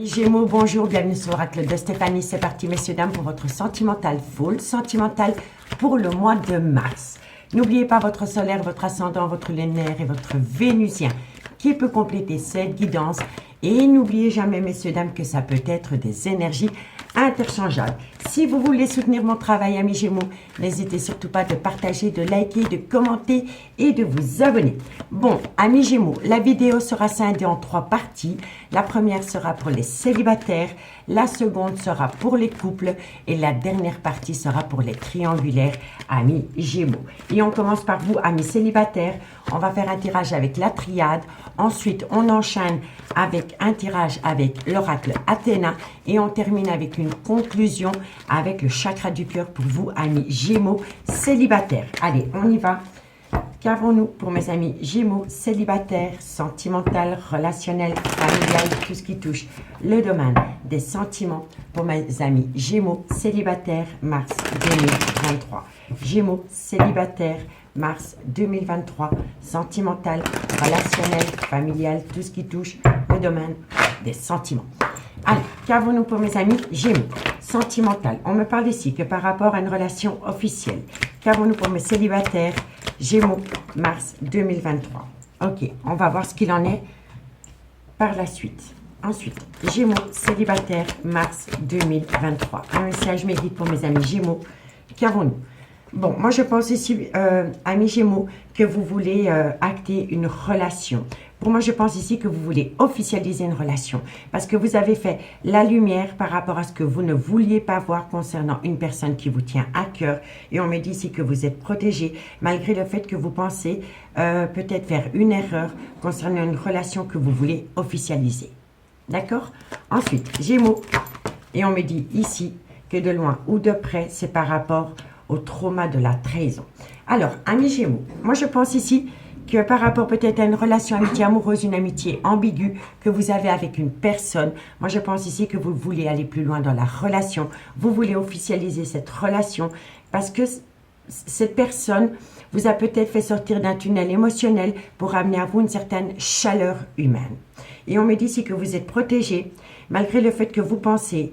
Gémeaux, bonjour, bienvenue sur l'oracle de Stéphanie. C'est parti, messieurs, dames, pour votre sentimental full, sentimental pour le mois de mars. N'oubliez pas votre solaire, votre ascendant, votre lunaire et votre vénusien qui peut compléter cette guidance. Et n'oubliez jamais, messieurs, dames, que ça peut être des énergies interchangeables. Si vous voulez soutenir mon travail, amis Gémeaux, n'hésitez surtout pas de partager, de liker, de commenter et de vous abonner. Bon, amis Gémeaux, la vidéo sera scindée en 3 parties. La première sera pour les célibataires, la seconde sera pour les couples et la dernière partie sera pour les triangulaires, amis Gémeaux. Et on commence par vous, amis célibataires. On va faire un tirage avec la triade. Ensuite, on enchaîne avec un tirage avec l'oracle Athéna et on termine avec une conclusion avec le chakra du cœur pour vous, amis Gémeaux célibataires. Allez, on y va. Qu'avons-nous pour mes amis Gémeaux célibataires, sentimental, relationnel, familial, tout ce qui touche le domaine des sentiments pour mes amis Gémeaux célibataires, mars 2023. Gémeaux célibataires, mars 2023, sentimental, relationnel, familial, tout ce qui touche le domaine des sentiments. Allez, qu'avons-nous pour mes amis Gémeaux sentimental? On me parle ici que par rapport à une relation officielle. Qu'avons-nous pour mes célibataires Gémeaux, mars 2023. Ok, on va voir ce qu'il en est par la suite. Ensuite, Gémeaux célibataire, mars 2023. Un message médite pour mes amis Gémeaux. Qu'avons-nous? Bon, moi je pense ici, amis Gémeaux, que vous voulez acter une relation. Pour moi, je pense ici que vous voulez officialiser une relation parce que vous avez fait la lumière par rapport à ce que vous ne vouliez pas voir concernant une personne qui vous tient à cœur. Et on me dit ici que vous êtes protégé malgré le fait que vous pensez peut-être faire une erreur concernant une relation que vous voulez officialiser. D'accord? Ensuite, Gémeaux. Et on me dit ici que de loin ou de près, c'est par rapport au trauma de la trahison. Alors, amis Gémeaux, moi je pense ici que par rapport peut-être à une relation amitié amoureuse, une amitié ambiguë que vous avez avec une personne, moi je pense ici que vous voulez aller plus loin dans la relation, vous voulez officialiser cette relation parce que cette personne vous a peut-être fait sortir d'un tunnel émotionnel pour amener à vous une certaine chaleur humaine. Et on me dit ici que vous êtes protégé malgré le fait que vous pensez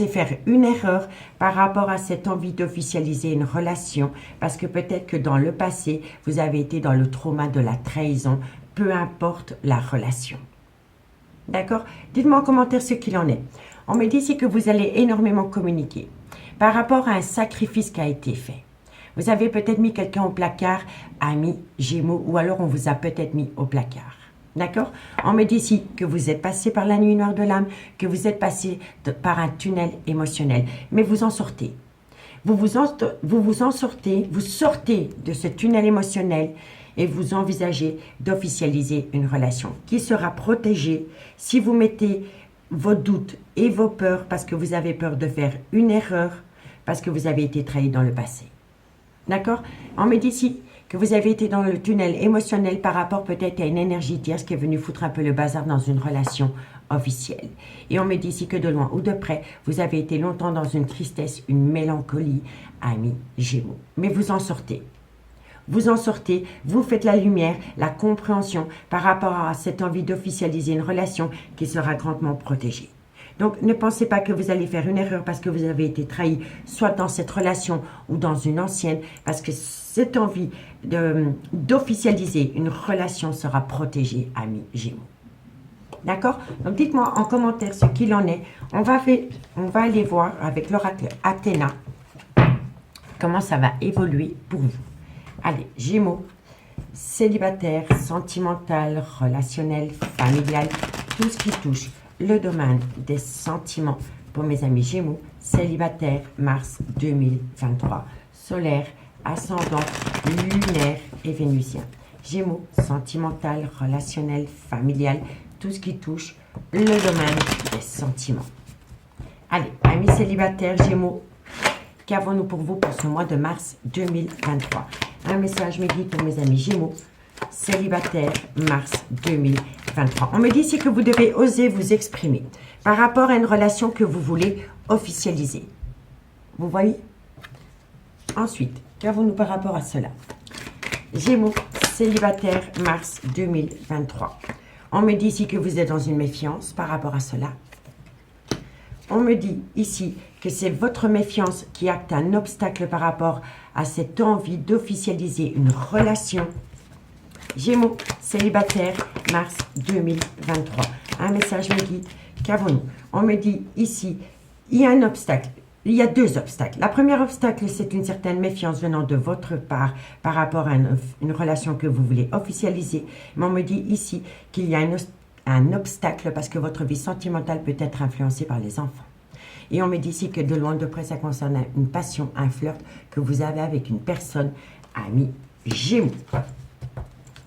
faire une erreur par rapport à cette envie d'officialiser une relation, parce que peut-être que dans le passé, vous avez été dans le trauma de la trahison, peu importe la relation. D'accord? Dites-moi en commentaire ce qu'il en est. On me dit ici que vous allez énormément communiquer par rapport à un sacrifice qui a été fait. Vous avez peut-être mis quelqu'un au placard, amis Gémeaux, ou alors on vous a peut-être mis au placard. D'accord? On me dit ici que vous êtes passé par la nuit noire de l'âme, que vous êtes passé par un tunnel émotionnel. Mais vous en sortez. Vous sortez de ce tunnel émotionnel et vous envisagez d'officialiser une relation qui sera protégée si vous mettez vos doutes et vos peurs parce que vous avez peur de faire une erreur, parce que vous avez été trahi dans le passé. D'accord? On me dit ici que vous avez été dans le tunnel émotionnel par rapport peut-être à une énergie tierce qui est venue foutre un peu le bazar dans une relation officielle. Et on me dit ici que de loin ou de près, vous avez été longtemps dans une tristesse, une mélancolie, amis Gémeaux. Mais vous en sortez. Vous en sortez, vous faites la lumière, la compréhension par rapport à cette envie d'officialiser une relation qui sera grandement protégée. Donc, ne pensez pas que vous allez faire une erreur parce que vous avez été trahi, soit dans cette relation ou dans une ancienne, parce que cette envie d'officialiser une relation sera protégée, amis Gémeaux. D'accord? Donc, dites-moi en commentaire ce qu'il en est. On va aller voir avec l'oracle Athéna comment ça va évoluer pour vous. Allez, Gémeaux, célibataire, sentimental, relationnel, familial, tout ce qui touche le domaine des sentiments pour mes amis Gémeaux, célibataire, mars 2023, solaire, ascendant, lunaire et vénusien. Gémeaux, sentimental, relationnel, familial, tout ce qui touche le domaine des sentiments. Allez, amis célibataires, Gémeaux, qu'avons-nous pour vous pour ce mois de mars 2023? Un message médite pour mes amis Gémeaux, célibataire, mars 2023. On me dit ici que vous devez oser vous exprimer par rapport à une relation que vous voulez officialiser. Vous voyez? Ensuite, qu'avons-nous par rapport à cela? Gémeaux, célibataire, mars 2023. On me dit ici que vous êtes dans une méfiance par rapport à cela. On me dit ici que c'est votre méfiance qui acte un obstacle par rapport à cette envie d'officialiser une relation. Gémeaux, célibataire, mars 2023. Un message me dit, qu'avons-nous? On me dit ici, il y a un obstacle. Il y a deux obstacles. La première obstacle, c'est une certaine méfiance venant de votre part par rapport à une relation que vous voulez officialiser. Mais on me dit ici qu'il y a un obstacle parce que votre vie sentimentale peut être influencée par les enfants. Et on me dit ici que de loin de près, ça concerne une passion, un flirt que vous avez avec une personne, ami Gémeaux.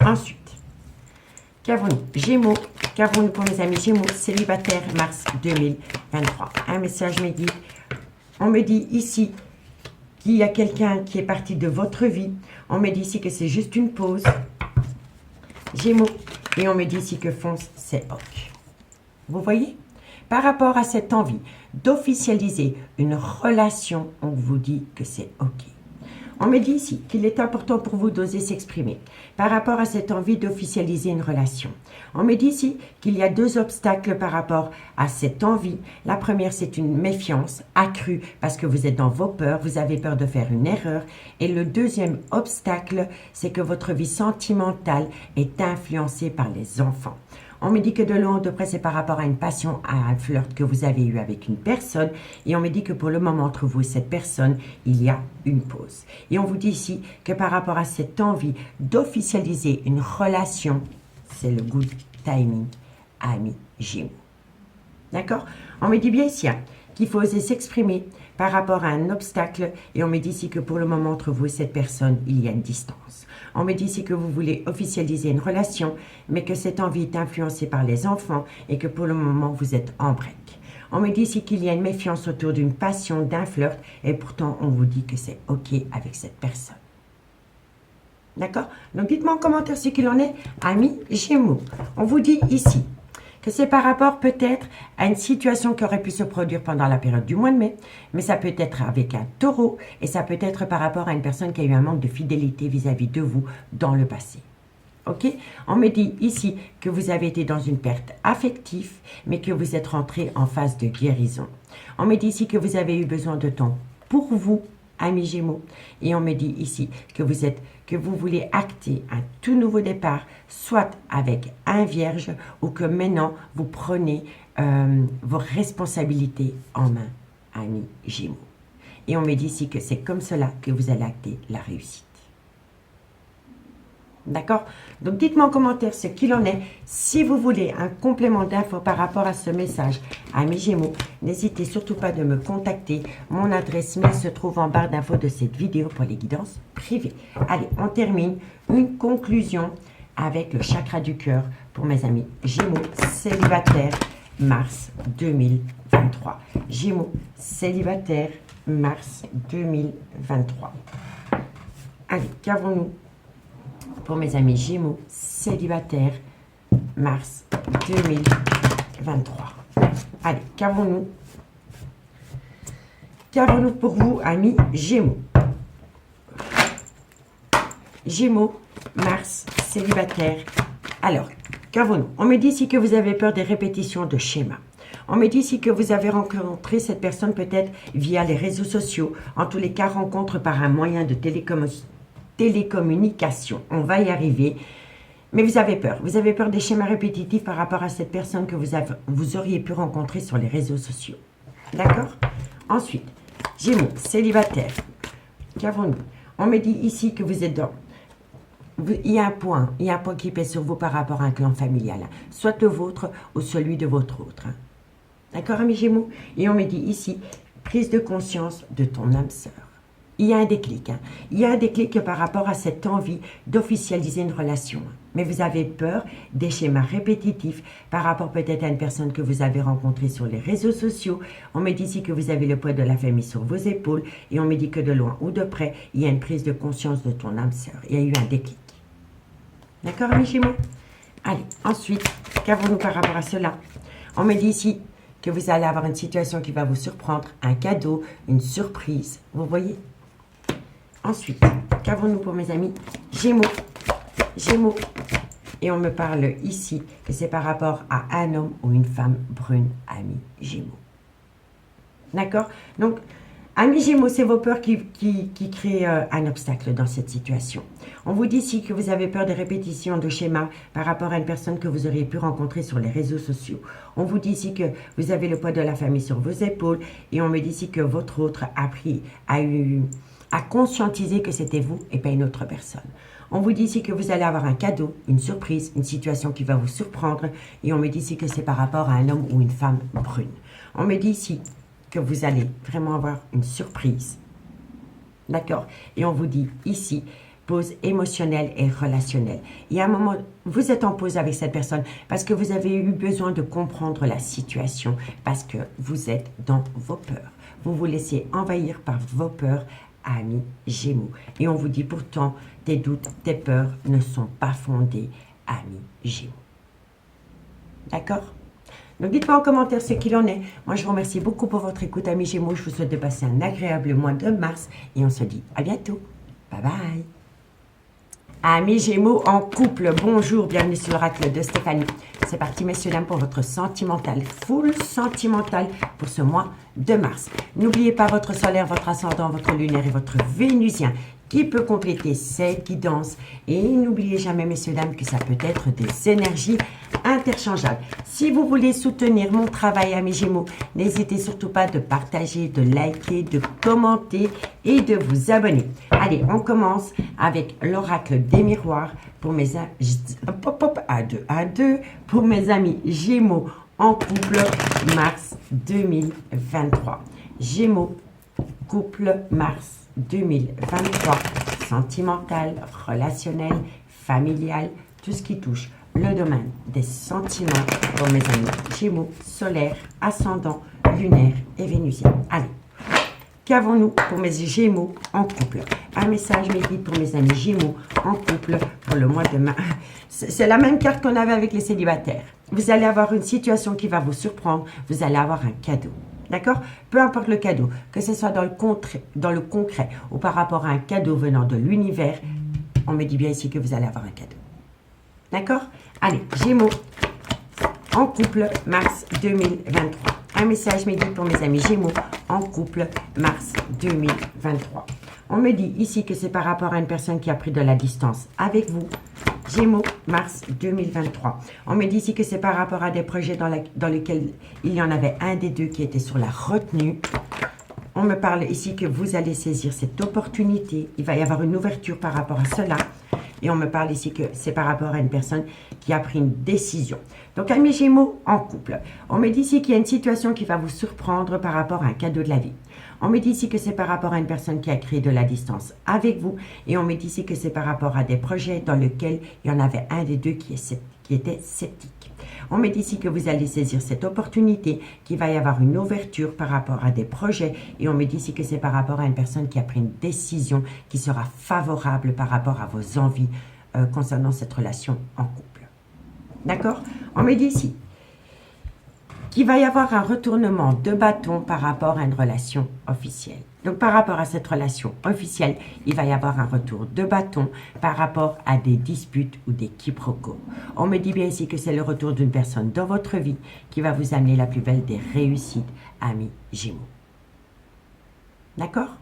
Ensuite, qu'avons-nous? Gémeaux, qu'avons-nous pour mes amis Gémeaux, célibataire, mars 2023. Un message me dit, on me dit ici qu'il y a quelqu'un qui est parti de votre vie. On me dit ici que c'est juste une pause. Gémeaux. Et on me dit ici que fonce, c'est OK. Vous voyez? Par rapport à cette envie d'officialiser une relation, on vous dit que c'est OK. On me dit ici qu'il est important pour vous d'oser s'exprimer par rapport à cette envie d'officialiser une relation. On me dit ici qu'il y a deux obstacles par rapport à cette envie. La première, c'est une méfiance accrue parce que vous êtes dans vos peurs, vous avez peur de faire une erreur. Et le deuxième obstacle, c'est que votre vie sentimentale est influencée par les enfants. On me dit que de loin ou de près, c'est par rapport à une passion, à un flirt que vous avez eu avec une personne. Et on me dit que pour le moment, entre vous et cette personne, il y a une pause. Et on vous dit ici que par rapport à cette envie d'officialiser une relation, c'est le good timing, ami Gémeaux. D'accord? On me dit bien ici qu'il faut oser s'exprimer par rapport à un obstacle. Et on me dit ici que pour le moment, entre vous et cette personne, il y a une distance. On me dit ici que vous voulez officialiser une relation, mais que cette envie est influencée par les enfants et que pour le moment, vous êtes en break. On me dit ici qu'il y a une méfiance autour d'une passion, d'un flirt, et pourtant, on vous dit que c'est OK avec cette personne. D'accord? Donc, dites-moi en commentaire ce qu'il en est, amis Gémeaux. On vous dit ici que c'est par rapport peut-être à une situation qui aurait pu se produire pendant la période du mois de mai, mais ça peut être avec un taureau et ça peut être par rapport à une personne qui a eu un manque de fidélité vis-à-vis de vous dans le passé. Ok? On me dit ici que vous avez été dans une perte affective, mais que vous êtes rentré en phase de guérison. On me dit ici que vous avez eu besoin de temps pour vous, amis Gémeaux, et on me dit ici que vous voulez acter un tout nouveau départ, soit avec un vierge ou que maintenant vous prenez vos responsabilités en main, amis Gémeaux. Et on me dit ici que c'est comme cela que vous allez acter la réussite. D'accord? Donc, dites-moi en commentaire ce qu'il en est. Si vous voulez un complément d'infos par rapport à ce message, amis Gémeaux, n'hésitez surtout pas de me contacter. Mon adresse mail se trouve en barre d'infos de cette vidéo pour les guidances privées. Allez, on termine une conclusion avec le chakra du cœur pour mes amis Gémeaux, célibataires, mars 2023. Gémeaux, célibataires, mars 2023. Allez, qu'avons-nous pour mes amis Gémeaux, célibataires, mars 2023. Allez, qu'avons-nous? Qu'avons-nous pour vous, amis Gémeaux? Gémeaux, mars, célibataire. Alors, qu'avons-nous? On me dit ici que vous avez peur des répétitions de schémas. On me dit ici que vous avez rencontré cette personne peut-être via les réseaux sociaux. En tous les cas, rencontre par un moyen de télécommunication. On va y arriver. Mais vous avez peur. Vous avez peur des schémas répétitifs par rapport à cette personne que vous auriez pu rencontrer sur les réseaux sociaux. D'accord? Ensuite, Gémeaux, célibataire. Qu'avons-nous? On me dit ici que vous êtes dans... Il y a un point qui pèse sur vous par rapport à un clan familial. Soit le vôtre ou celui de votre autre. D'accord, amis Gémeaux? Et on me dit ici, prise de conscience de ton âme sœur. Il y a un déclic. Il y a un déclic par rapport à cette envie d'officialiser une relation. Mais vous avez peur des schémas répétitifs par rapport peut-être à une personne que vous avez rencontrée sur les réseaux sociaux. On me dit ici que vous avez le poids de la famille sur vos épaules. Et on me dit que de loin ou de près, il y a une prise de conscience de ton âme sœur. Il y a eu un déclic. D'accord, amis Gémeaux? Allez, ensuite, qu'avons-nous par rapport à cela? On me dit ici que vous allez avoir une situation qui va vous surprendre, un cadeau, une surprise. Vous voyez? Ensuite, qu'avons-nous pour mes amis Gémeaux? Gémeaux, Et on me parle ici que c'est par rapport à un homme ou une femme brune, amis Gémeaux. D'accord? Donc, amis Gémeaux, c'est vos peurs qui créent un obstacle dans cette situation. On vous dit ici que vous avez peur des répétitions de schémas par rapport à une personne que vous auriez pu rencontrer sur les réseaux sociaux. On vous dit ici que vous avez le poids de la famille sur vos épaules et on me dit ici que votre autre a conscientisé que c'était vous et pas une autre personne. On vous dit ici que vous allez avoir un cadeau, une surprise, une situation qui va vous surprendre et on me dit ici que c'est par rapport à un homme ou une femme brune. On me dit ici que vous allez vraiment avoir une surprise. D'accord? Et on vous dit ici, pause émotionnelle et relationnelle. Il y a un moment, vous êtes en pause avec cette personne parce que vous avez eu besoin de comprendre la situation, parce que vous êtes dans vos peurs. Vous vous laissez envahir par vos peurs, amis Gémeaux. Et on vous dit pourtant, tes doutes, tes peurs ne sont pas fondés, amis Gémeaux. D'accord? Donc dites-moi en commentaire ce qu'il en est. Moi, je vous remercie beaucoup pour votre écoute, amis Gémeaux. Je vous souhaite de passer un agréable mois de mars et on se dit à bientôt. Bye bye. Amis Gémeaux en couple, bonjour, bienvenue sur l'oracle de Stéphanie. C'est parti, messieurs, dames, pour votre sentimental, full sentimental pour ce mois de mars. N'oubliez pas votre solaire, votre ascendant, votre lunaire et votre vénusien qui peut compléter cette guidance. Et n'oubliez jamais, messieurs, dames, que ça peut être des énergies interchangeables. Si vous voulez soutenir mon travail, amis Gémeaux, n'hésitez surtout pas de partager, de liker, de commenter et de vous abonner. Allez, on commence avec l'oracle des miroirs pour mes pour mes amis Gémeaux en couple mars 2023. Gémeaux, couple mars 2023, sentimental, relationnel, familial, tout ce qui touche le domaine des sentiments pour mes amis Gémeaux, solaire, ascendant, lunaire et vénusien. Allez, qu'avons-nous pour mes Gémeaux en couple? Un message médite pour mes amis Gémeaux en couple pour le mois de mars. C'est la même carte qu'on avait avec les célibataires. Vous allez avoir une situation qui va vous surprendre. Vous allez avoir un cadeau. D'accord? Peu importe le cadeau, que ce soit dans le concret ou par rapport à un cadeau venant de l'univers, on me dit bien ici que vous allez avoir un cadeau. D'accord? Allez, Gémeaux en couple mars 2023. Un message médite pour mes amis Gémeaux en couple mars 2023. On me dit ici que c'est par rapport à une personne qui a pris de la distance avec vous. Gémeaux, mars 2023. On me dit ici que c'est par rapport à des projets dans lesquels il y en avait un des deux qui était sur la retenue. On me parle ici que vous allez saisir cette opportunité. Il va y avoir une ouverture par rapport à cela. Et on me parle ici que c'est par rapport à une personne qui a pris une décision. Donc, amis Gémeaux en couple, on me dit ici qu'il y a une situation qui va vous surprendre par rapport à un cadeau de la vie. On me dit ici que c'est par rapport à une personne qui a créé de la distance avec vous. Et on me dit ici que c'est par rapport à des projets dans lesquels il y en avait un des deux qui était sceptique. On me dit ici que vous allez saisir cette opportunité, qu'il va y avoir une ouverture par rapport à des projets. Et on me dit ici que c'est par rapport à une personne qui a pris une décision qui sera favorable par rapport à vos envies concernant cette relation en couple. D'accord? On me dit ici qu'il va y avoir un retournement de bâton par rapport à une relation officielle. Donc, par rapport à cette relation officielle, il va y avoir un retour de bâton par rapport à des disputes ou des quiproquos. On me dit bien ici que c'est le retour d'une personne dans votre vie qui va vous amener la plus belle des réussites, amis Gémeaux. D'accord?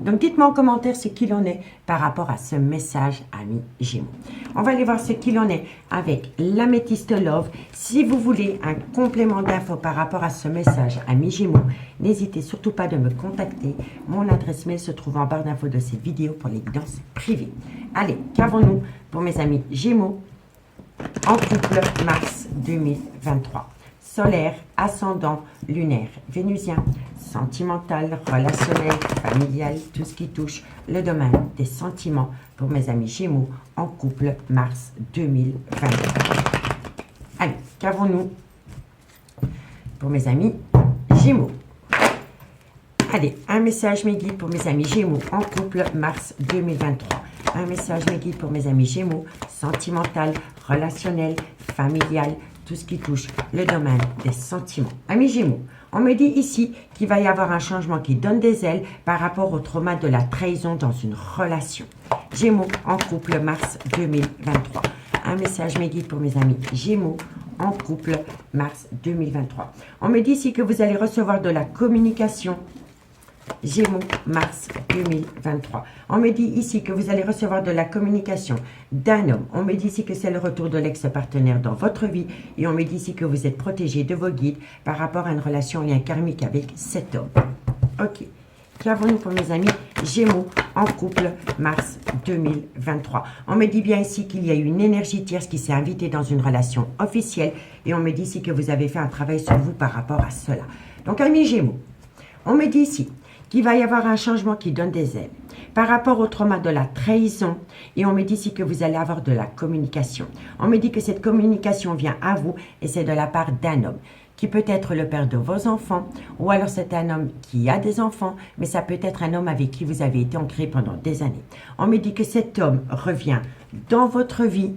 Donc, dites-moi en commentaire ce qu'il en est par rapport à ce message, amis Gémeaux. On va aller voir ce qu'il en est avec l'améthyste Love. Si vous voulez un complément d'infos par rapport à ce message, amis Gémeaux, n'hésitez surtout pas de me contacter. Mon adresse mail se trouve en barre d'infos de cette vidéo pour les guidances privées. Allez, qu'avons-nous pour mes amis Gémeaux en couple mars 2023? Solaire, ascendant, lunaire, vénusien, sentimental, relationnel, familial, tout ce qui touche le domaine des sentiments pour mes amis Gémeaux en couple mars 2023. Allez, qu'avons-nous pour mes amis Gémeaux? Allez, un message mes guides pour mes amis Gémeaux en couple mars 2023. Un message mes guides pour mes amis Gémeaux, sentimental, relationnel, familial, tout ce qui touche le domaine des sentiments. Amis Gémeaux, on me dit ici qu'il va y avoir un changement qui donne des ailes par rapport au trauma de la trahison dans une relation. Gémeaux en couple mars 2023. un message mes guides pour mes amis Gémeaux en couple, mars 2023. On me dit ici que vous allez recevoir de la communication. Gémeaux, mars 2023. On me dit ici que vous allez recevoir de la communication d'un homme. On me dit ici que c'est le retour de l'ex-partenaire dans votre vie. Et on me dit ici que vous êtes protégé de vos guides par rapport à une relation en lien karmique avec cet homme. Ok. Qu'avons-nous pour mes amis Gémeaux en couple, mars 2023. On me dit bien ici qu'il y a eu une énergie tierce qui s'est invitée dans une relation officielle. Et on me dit ici que vous avez fait un travail sur vous par rapport à cela. Donc, amis Gémeaux, on me dit ici qu'il va y avoir un changement qui donne des ailes par rapport au trauma de la trahison. Et on me dit ici que vous allez avoir de la communication. On me dit que cette communication vient à vous et c'est de la part d'un homme qui peut être le père de vos enfants, ou alors c'est un homme qui a des enfants, mais ça peut être un homme avec qui vous avez été ancré pendant des années. On me dit que cet homme revient dans votre vie,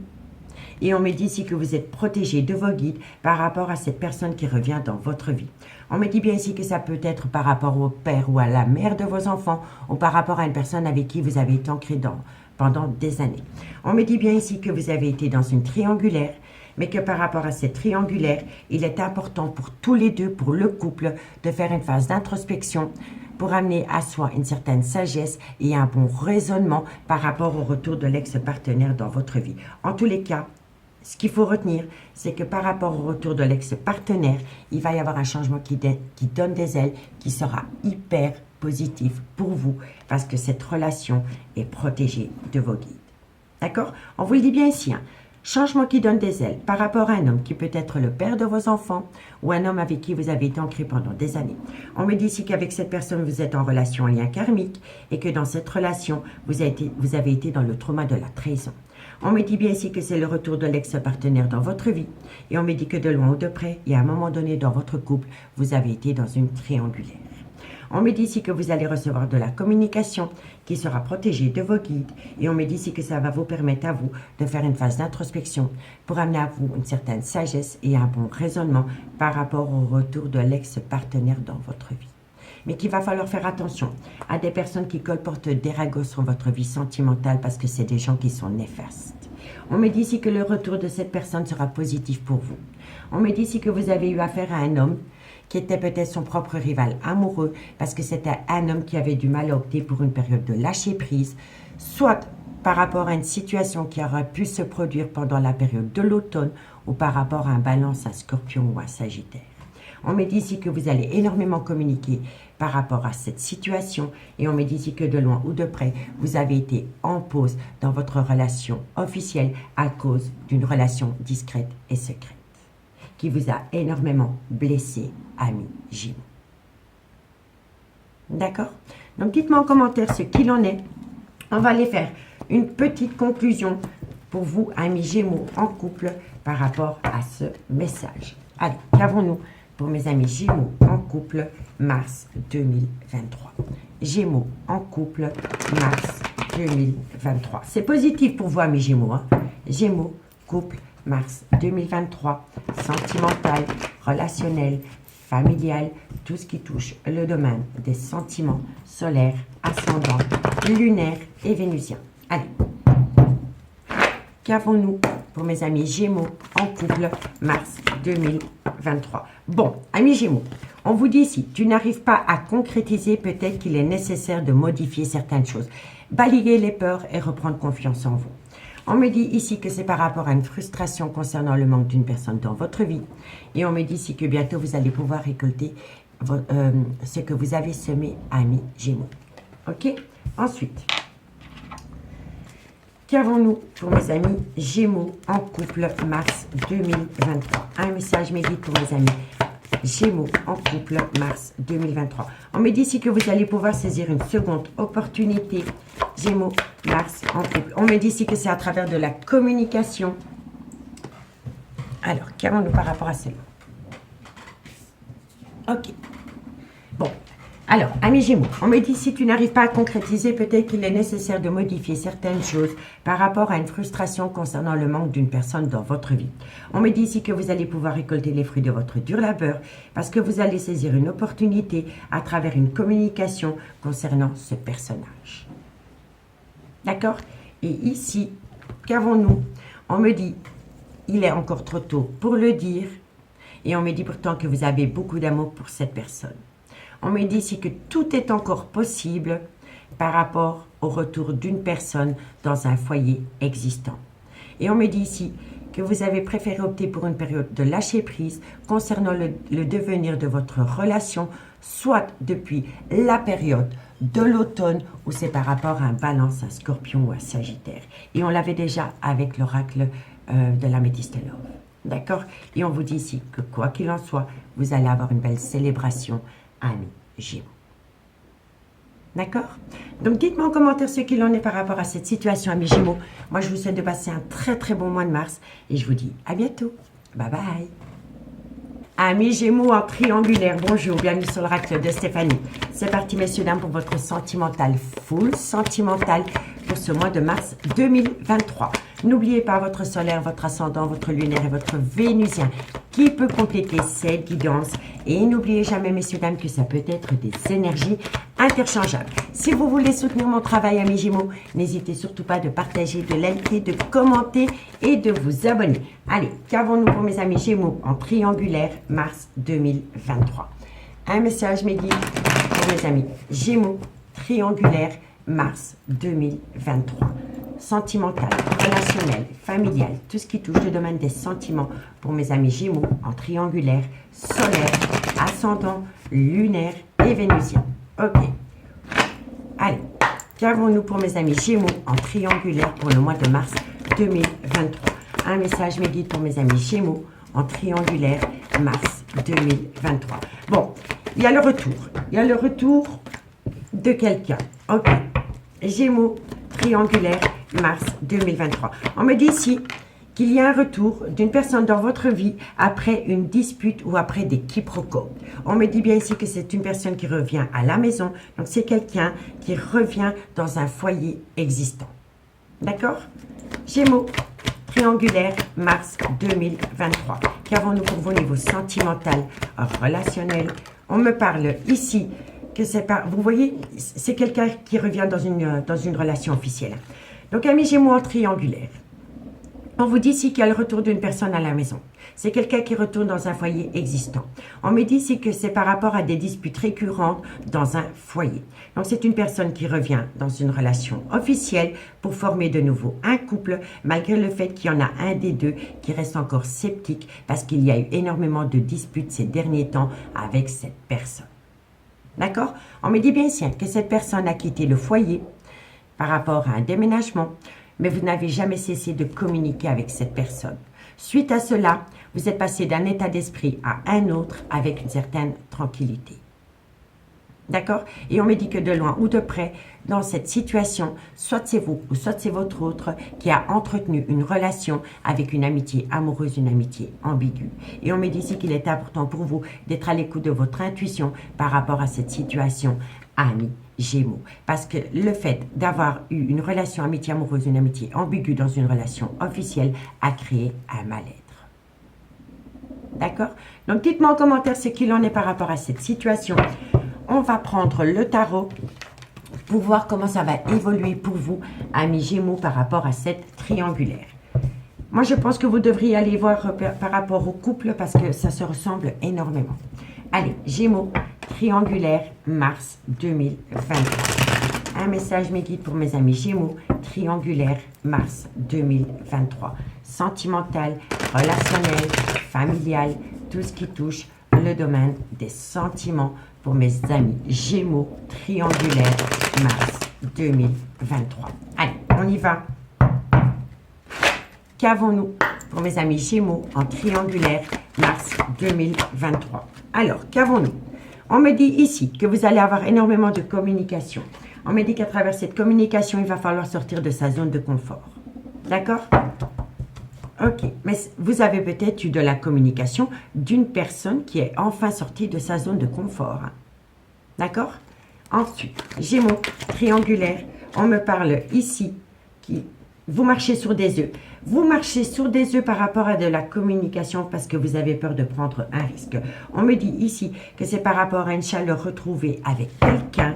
et on me dit ici que vous êtes protégé de vos guides par rapport à cette personne qui revient dans votre vie. On me dit bien ici que ça peut être par rapport au père ou à la mère de vos enfants, ou par rapport à une personne avec qui vous avez été ancré pendant des années. On me dit bien ici que vous avez été dans une triangulaire, mais que par rapport à cette triangulaire, il est important pour tous les deux, pour le couple, de faire une phase d'introspection pour amener à soi une certaine sagesse et un bon raisonnement par rapport au retour de l'ex-partenaire dans votre vie. En tous les cas, ce qu'il faut retenir, c'est que par rapport au retour de l'ex-partenaire, il va y avoir un changement qui donne des ailes, qui sera hyper positif pour vous, parce que cette relation est protégée de vos guides. D'accord? On vous le dit bien ici, hein. Changement qui donne des ailes par rapport à un homme qui peut être le père de vos enfants ou un homme avec qui vous avez été ancré pendant des années. On me dit ici qu'avec cette personne, vous êtes en relation en lien karmique et que dans cette relation, vous avez été dans le trauma de la trahison. On me dit bien ici que c'est le retour de l'ex-partenaire dans votre vie. Et on me dit que de loin ou de près, et à un moment donné dans votre couple, vous avez été dans une triangulaire. On me dit ici que vous allez recevoir de la communication qui sera protégée de vos guides. Et on me dit ici que ça va vous permettre à vous de faire une phase d'introspection pour amener à vous une certaine sagesse et un bon raisonnement par rapport au retour de l'ex-partenaire dans votre vie. Mais qu'il va falloir faire attention à des personnes qui colportent des ragots sur votre vie sentimentale parce que c'est des gens qui sont néfastes. On me dit ici que le retour de cette personne sera positif pour vous. On me dit ici que vous avez eu affaire à un homme qui était peut-être son propre rival amoureux parce que c'était un homme qui avait du mal à opter pour une période de lâcher prise, soit par rapport à une situation qui aurait pu se produire pendant la période de l'automne ou par rapport à un balance, un scorpion ou un sagittaire. On me dit ici que vous allez énormément communiquer par rapport à cette situation et on me dit ici que de loin ou de près, vous avez été en pause dans votre relation officielle à cause d'une relation discrète et secrète qui vous a énormément blessé, amis Gémeaux. D'accord? Donc, dites-moi en commentaire ce qu'il en est. On va aller faire une petite conclusion pour vous, amis Gémeaux en couple, par rapport à ce message. Allez, qu'avons-nous pour mes amis Gémeaux en couple, mars 2023? Gémeaux en couple, mars 2023. C'est positif pour vous, amis Gémeaux. Hein? Gémeaux, couple, mars 2023, sentimental, relationnel, familial, tout ce qui touche le domaine des sentiments solaires, ascendants, lunaires et vénusiens. Allez, qu'avons-nous pour mes amis Gémeaux en couple, mars 2023? Bon, amis Gémeaux, on vous dit ici, tu n'arrives pas à concrétiser, peut-être qu'il est nécessaire de modifier certaines choses. Balayer les peurs et reprendre confiance en vous. On me dit ici que c'est par rapport à une frustration concernant le manque d'une personne dans votre vie. Et on me dit ici que bientôt vous allez pouvoir récolter ce que vous avez semé, amis Gémeaux. Ok? Ensuite, qu'avons-nous pour mes amis Gémeaux en couple, mars 2023? Un message mes guides pour mes amis Gémeaux en couple, mars 2023. On me dit ici que vous allez pouvoir saisir une seconde opportunité. Gémeaux, mars en couple. On me dit ici que c'est à travers de la communication. Alors, qu'avons-nous par rapport à cela? Ok. Bon. Alors, amis Gémeaux, on me dit si tu n'arrives pas à concrétiser, peut-être qu'il est nécessaire de modifier certaines choses par rapport à une frustration concernant le manque d'une personne dans votre vie. On me dit ici que vous allez pouvoir récolter les fruits de votre dur labeur parce que vous allez saisir une opportunité à travers une communication concernant ce personnage. D'accord? Et ici, qu'avons-nous? On me dit, il est encore trop tôt pour le dire. Et on me dit pourtant que vous avez beaucoup d'amour pour cette personne. On me dit ici que tout est encore possible par rapport au retour d'une personne dans un foyer existant. Et on me dit ici que vous avez préféré opter pour une période de lâcher prise concernant le devenir de votre relation, soit depuis la période de l'automne ou c'est par rapport à un Balance, un Scorpion ou un Sagittaire. Et on l'avait déjà avec l'oracle de la Métiste Love. D'accord? Et on vous dit ici que quoi qu'il en soit, vous allez avoir une belle célébration, amis Gémeaux. D'accord? Donc, dites-moi en commentaire ce qu'il en est par rapport à cette situation, amis Gémeaux. Moi, je vous souhaite de passer un très, très bon mois de mars. Et je vous dis à bientôt. Bye bye. Amis Gémeaux en triangulaire, bonjour, bienvenue sur l'oracle de Stéphanie. C'est parti, messieurs, dames, pour votre sentimental full sentimental pour ce mois de mars 2023. N'oubliez pas votre solaire, votre ascendant, votre lunaire et votre vénusien qui peut compléter cette guidance. Et n'oubliez jamais, messieurs, dames, que ça peut être des énergies interchangeables. Si vous voulez soutenir mon travail, amis Gémeaux, n'hésitez surtout pas de partager, de liker, de commenter et de vous abonner. Allez, qu'avons-nous pour mes amis Gémeaux en triangulaire mars 2023? Un message mes guides pour mes amis Gémeaux triangulaire mars 2023. Sentimental, relationnel, familial, tout ce qui touche le domaine des sentiments pour mes amis Gémeaux en triangulaire, solaire, ascendant, lunaire et vénusien. Ok. Allez, qu'avons-nous pour mes amis Gémeaux en triangulaire pour le mois de mars 2023? Un message mes guides pour mes amis Gémeaux en triangulaire mars 2023. Bon, il y a le retour. Il y a le retour de quelqu'un. Ok. Gémeaux triangulaire mars 2023. On me dit ici qu'il y a un retour d'une personne dans votre vie après une dispute ou après des quiproquos. On me dit bien ici que c'est une personne qui revient à la maison. Donc, c'est quelqu'un qui revient dans un foyer existant. D'accord? Gémeaux triangulaire mars 2023. Qu'avons-nous pour vous au niveau sentimental, relationnel? On me parle ici que c'est pas... Vous voyez, c'est quelqu'un qui revient dans une relation officielle. Donc, amis Gémeaux en triangulaire. On vous dit ici qu'il y a le retour d'une personne à la maison. C'est quelqu'un qui retourne dans un foyer existant. On me dit ici que c'est par rapport à des disputes récurrentes dans un foyer. Donc, c'est une personne qui revient dans une relation officielle pour former de nouveau un couple, malgré le fait qu'il y en a un des deux qui reste encore sceptique parce qu'il y a eu énormément de disputes ces derniers temps avec cette personne. D'accord? On me dit bien ici que cette personne a quitté le foyer par rapport à un déménagement, mais vous n'avez jamais cessé de communiquer avec cette personne. Suite à cela, vous êtes passé d'un état d'esprit à un autre avec une certaine tranquillité. D'accord? Et on me dit que de loin ou de près, dans cette situation, soit c'est vous ou soit c'est votre autre qui a entretenu une relation avec une amitié amoureuse, une amitié ambiguë. Et on me dit ici qu'il est important pour vous d'être à l'écoute de votre intuition par rapport à cette situation, amis Gémeaux. Parce que le fait d'avoir eu une relation amitié amoureuse, une amitié ambiguë dans une relation officielle a créé un mal-être. D'accord? Donc, dites-moi en commentaire ce qu'il en est par rapport à cette situation. On va prendre le tarot pour voir comment ça va évoluer pour vous, amis Gémeaux, par rapport à cette triangulaire. Moi, je pense que vous devriez aller voir par rapport au couple parce que ça se ressemble énormément. Allez, Gémeaux, triangulaire, mars 2023. Un message mes guides pour mes amis Gémeaux, triangulaire, mars 2023. Sentimental, relationnel, familial, tout ce qui touche le domaine des sentiments pour mes amis Gémeaux, triangulaire, mars 2023. Allez, on y va. Qu'avons-nous pour mes amis Gémeaux en triangulaire, mars 2023? Alors, qu'avons-nous? On me dit ici que vous allez avoir énormément de communication. On me dit qu'à travers cette communication, il va falloir sortir de sa zone de confort. D'accord? Ok, mais vous avez peut-être eu de la communication d'une personne qui est enfin sortie de sa zone de confort. Hein. D'accord? Ensuite, Gémeaux, triangulaire, on me parle ici, vous marchez sur des œufs. Vous marchez sur des œufs par rapport à de la communication parce que vous avez peur de prendre un risque. On me dit ici que c'est par rapport à une chaleur retrouvée avec quelqu'un.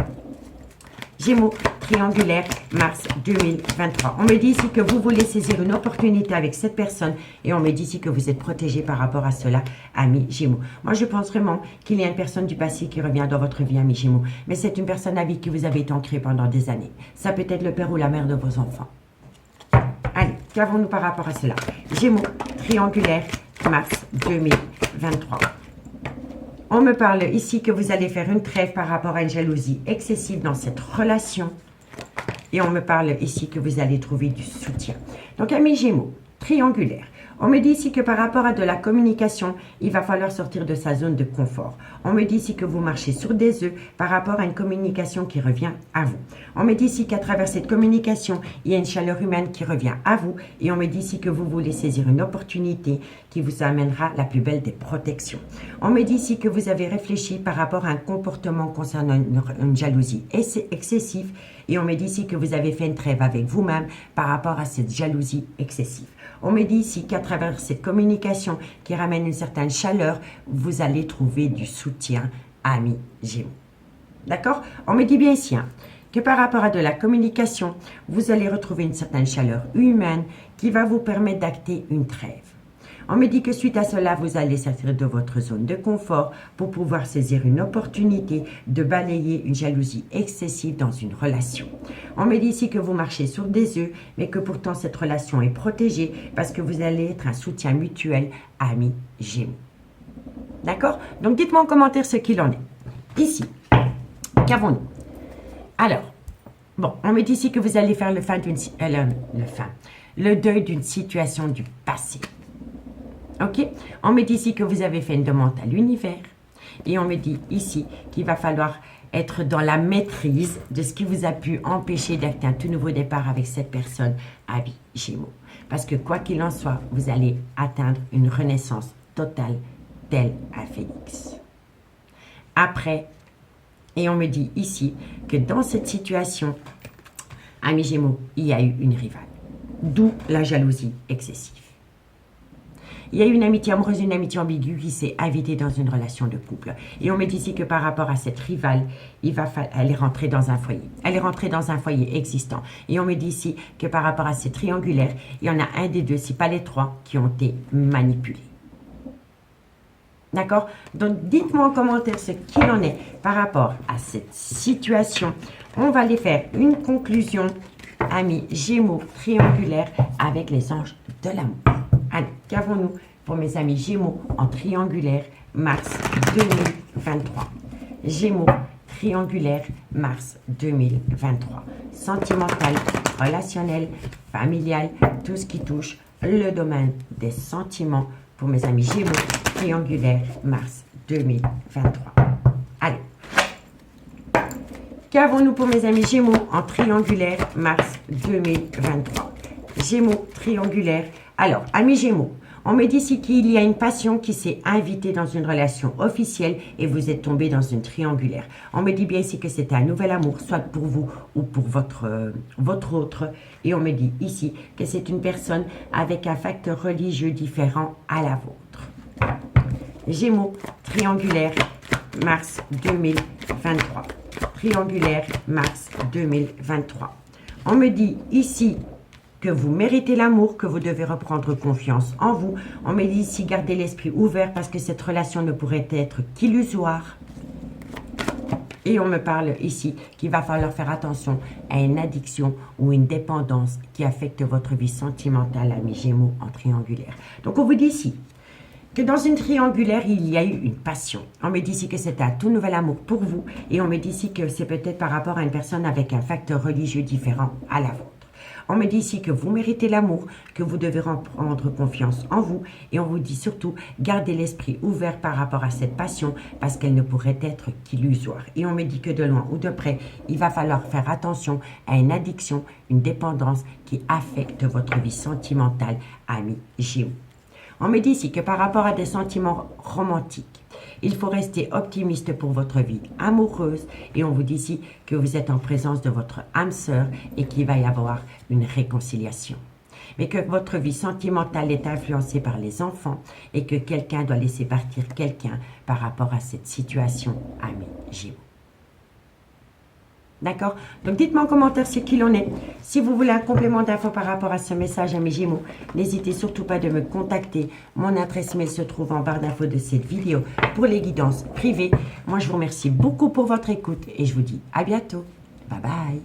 Gémeaux, triangulaire, mars 2023. On me dit ici que vous voulez saisir une opportunité avec cette personne et on me dit ici que vous êtes protégé par rapport à cela, amis Gémeaux. Moi, je pense vraiment qu'il y a une personne du passé qui revient dans votre vie, amis Gémeaux. Mais c'est une personne avec qui vous avez été ancré pendant des années. Ça peut être le père ou la mère de vos enfants. Allez, qu'avons-nous par rapport à cela? Gémeaux, triangulaire, mars 2023. On me parle ici que vous allez faire une trêve par rapport à une jalousie excessive dans cette relation. Et on me parle ici que vous allez trouver du soutien. Donc, amis Gémeaux, triangulaire. On me dit ici que par rapport à de la communication, il va falloir sortir de sa zone de confort. On me dit ici que vous marchez sur des œufs par rapport à une communication qui revient à vous. On me dit ici qu'à travers cette communication, il y a une chaleur humaine qui revient à vous. Et on me dit ici que vous voulez saisir une opportunité qui vous amènera la plus belle des protections. On me dit ici que vous avez réfléchi par rapport à un comportement concernant une jalousie excessive. Et on me dit ici que vous avez fait une trêve avec vous-même par rapport à cette jalousie excessive. On me dit ici qu'à travers cette communication qui ramène une certaine chaleur, vous allez trouver du soutien, amis Gémeaux. D'accord? On me dit bien ici que par rapport à de la communication, vous allez retrouver une certaine chaleur humaine qui va vous permettre d'acter une trêve. On me dit que suite à cela, vous allez sortir de votre zone de confort pour pouvoir saisir une opportunité de balayer une jalousie excessive dans une relation. On me dit ici que vous marchez sur des œufs, mais que pourtant cette relation est protégée parce que vous allez être un soutien mutuel, amis Gémeaux. D'accord? Donc dites-moi en commentaire ce qu'il en est. Ici, qu'avons-nous? Alors, bon, on me dit ici que vous allez faire le deuil d'une situation du passé. Ok, on me dit ici que vous avez fait une demande à l'univers et on me dit ici qu'il va falloir être dans la maîtrise de ce qui vous a pu empêcher d'acter un tout nouveau départ avec cette personne, amis Gémeaux. Parce que quoi qu'il en soit, vous allez atteindre une renaissance totale tel un phénix. Après, et on me dit ici que dans cette situation, amis Gémeaux, il y a eu une rivale, d'où la jalousie excessive. Il y a eu une amitié amoureuse, une amitié ambiguë qui s'est invitée dans une relation de couple. Et on me dit ici que par rapport à cette rivale, elle est rentrée dans un foyer. Elle est rentrée dans un foyer existant. Et on me dit ici que par rapport à ces triangulaires, il y en a un des deux, si pas les trois, qui ont été manipulés. D'accord? Donc, dites-moi en commentaire ce qu'il en est par rapport à cette situation. On va aller faire une conclusion, amis Gémeaux triangulaires, avec les anges de l'amour. Allez, qu'avons-nous pour mes amis Gémeaux en triangulaire, mars 2023? Gémeaux, triangulaire, mars 2023. Sentimental, relationnel, familial, tout ce qui touche le domaine des sentiments pour mes amis Gémeaux, triangulaire, mars 2023. Allez. Qu'avons-nous pour mes amis Gémeaux en triangulaire, mars 2023? Gémeaux, triangulaire. Alors, amis Gémeaux, on me dit ici qu'il y a une passion qui s'est invitée dans une relation officielle et vous êtes tombé dans une triangulaire. On me dit bien ici que c'est un nouvel amour, soit pour vous ou pour votre autre. Et on me dit ici que c'est une personne avec un facteur religieux différent à la vôtre. Gémeaux, triangulaire, mars 2023. Triangulaire, mars 2023. On me dit ici que vous méritez l'amour, que vous devez reprendre confiance en vous. On me dit ici, gardez l'esprit ouvert parce que cette relation ne pourrait être qu'illusoire. Et on me parle ici qu'il va falloir faire attention à une addiction ou une dépendance qui affecte votre vie sentimentale, amis Gémeaux en triangulaire. Donc on vous dit ici que dans une triangulaire, il y a eu une passion. On me dit ici que c'est un tout nouvel amour pour vous et on me dit ici que c'est peut-être par rapport à une personne avec un facteur religieux différent à la vôtre. On me dit ici que vous méritez l'amour, que vous devez reprendre confiance en vous et on vous dit surtout gardez l'esprit ouvert par rapport à cette passion parce qu'elle ne pourrait être qu'illusoire. Et on me dit que de loin ou de près, il va falloir faire attention à une addiction, une dépendance qui affecte votre vie sentimentale, amis Gémeaux. On me dit ici que par rapport à des sentiments romantiques, il faut rester optimiste pour votre vie amoureuse et on vous dit ici que vous êtes en présence de votre âme sœur et qu'il va y avoir une réconciliation. Mais que votre vie sentimentale est influencée par les enfants et que quelqu'un doit laisser partir quelqu'un par rapport à cette situation, amis Gémeaux. D'accord? Donc, dites-moi en commentaire ce qu'il en est. Si vous voulez un complément d'infos par rapport à ce message à mes Gémeaux, n'hésitez surtout pas de me contacter. Mon adresse mail se trouve en barre d'infos de cette vidéo pour les guidances privées. Moi, je vous remercie beaucoup pour votre écoute et je vous dis à bientôt. Bye bye.